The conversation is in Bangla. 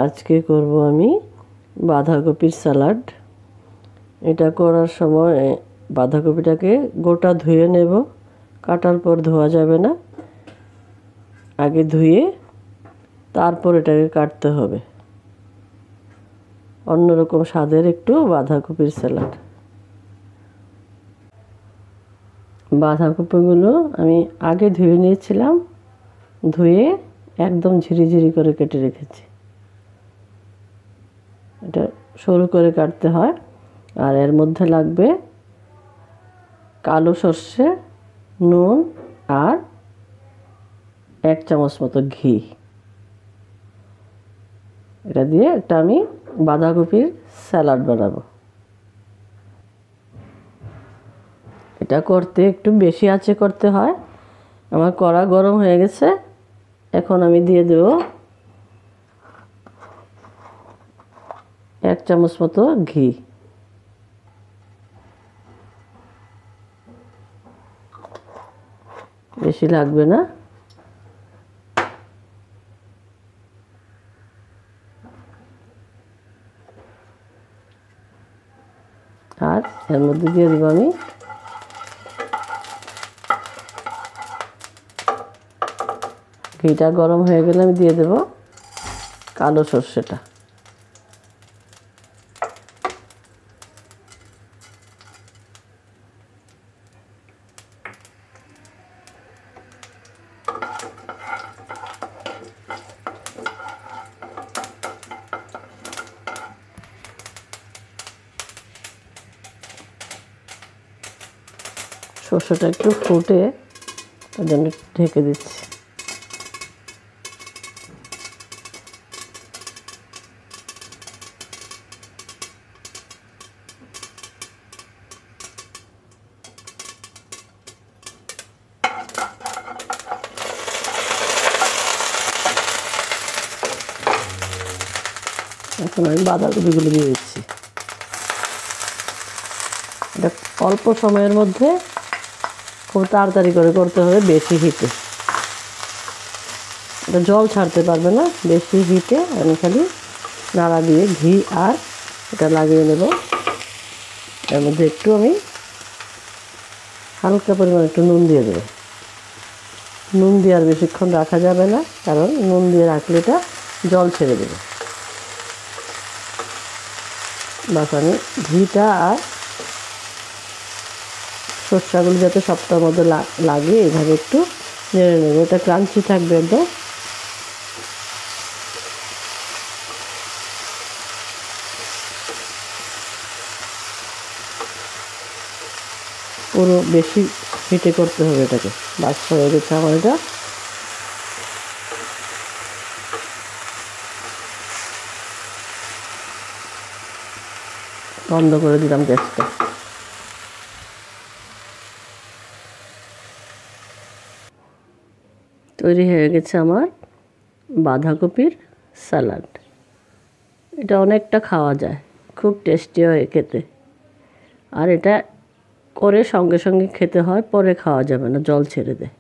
আজকে করব আমি বাঁধাকপির স্যালাড। এটা করার সময় বাঁধাকপিটাকে গোটা ধুয়ে নেব। কাটার পর ধোয়া যাবে না, আগে ধুয়ে তারপর এটাকে কাটতে হবে। অন্যরকম স্বাদের একটু বাঁধাকপির স্যালাড। বাঁধাকপিগুলো আমি আগে ধুয়ে নিয়েছিলাম, ধুয়ে একদম ঝিরিঝিরি করে কেটে রেখেছি। এটা সরু করে কাটতে হয়। আর এর মধ্যে লাগবে কালো সর্ষে, নুন আর 1 চামচ মতো ঘি। এটা দিয়ে একটা আমি বাঁধাকপির স্যালাড বানাবো। এটা করতে একটু বেশি আঁচে করতে হয়। আমার কড়া গরম হয়ে গেছে। এখন আমি দিয়ে দেব 1 চামচ মতো ঘি। বেশি লাগবে না। আর এর মধ্যে দিয়ে দেব আমি ঘিটা গরম হয়ে গেলে আমি দিয়ে দেব কালো সর্ষেটা। সর্ষেটা একটু ফুটে তার জন্য ঢেকে দিচ্ছি। এখন আমি বাঁধাকপিগুলো দিয়ে দিচ্ছি। এটা অল্প সময়ের মধ্যে খুব তাড়াতাড়ি করে করতে হবে, বেশি হিটে। এটা জল ছাড়তে পারবে না বেশি হিটে। আমি খালি নাড়া দিয়ে ঘি আর এটা লাগিয়ে নেব। এর মধ্যে একটু আমি হালকা পরিমাণ একটু নুন দিয়ে দেবো। নুন দিয়ে আর বেশিক্ষণ রাখা যাবে না, কারণ নুন দিয়ে রাখলে এটা জল ছেড়ে দেবে। বাস আমি ঘিটা আর সর্ষাগুলো যাতে সবটার মধ্যে লাগে এইভাবে একটু নেড়ে নেব। এটা ক্রাঞ্চি থাকবে একদম। পুরো বেশি হিটে করতে হবে এটাকে। বাস হয়ে গেছে আমার এটা। বন্ধ করে দিলাম গ্যাসটা। তৈরি হয়ে গেছে আমার বাঁধাকপির স্যালাড। এটা অনেকটা খাওয়া যায়, খুব টেস্টি হয় খেতে। আর এটা করে সঙ্গে সঙ্গে খেতে হয়, পরে খাওয়া যাবে না, জল ছেড়ে দেয়।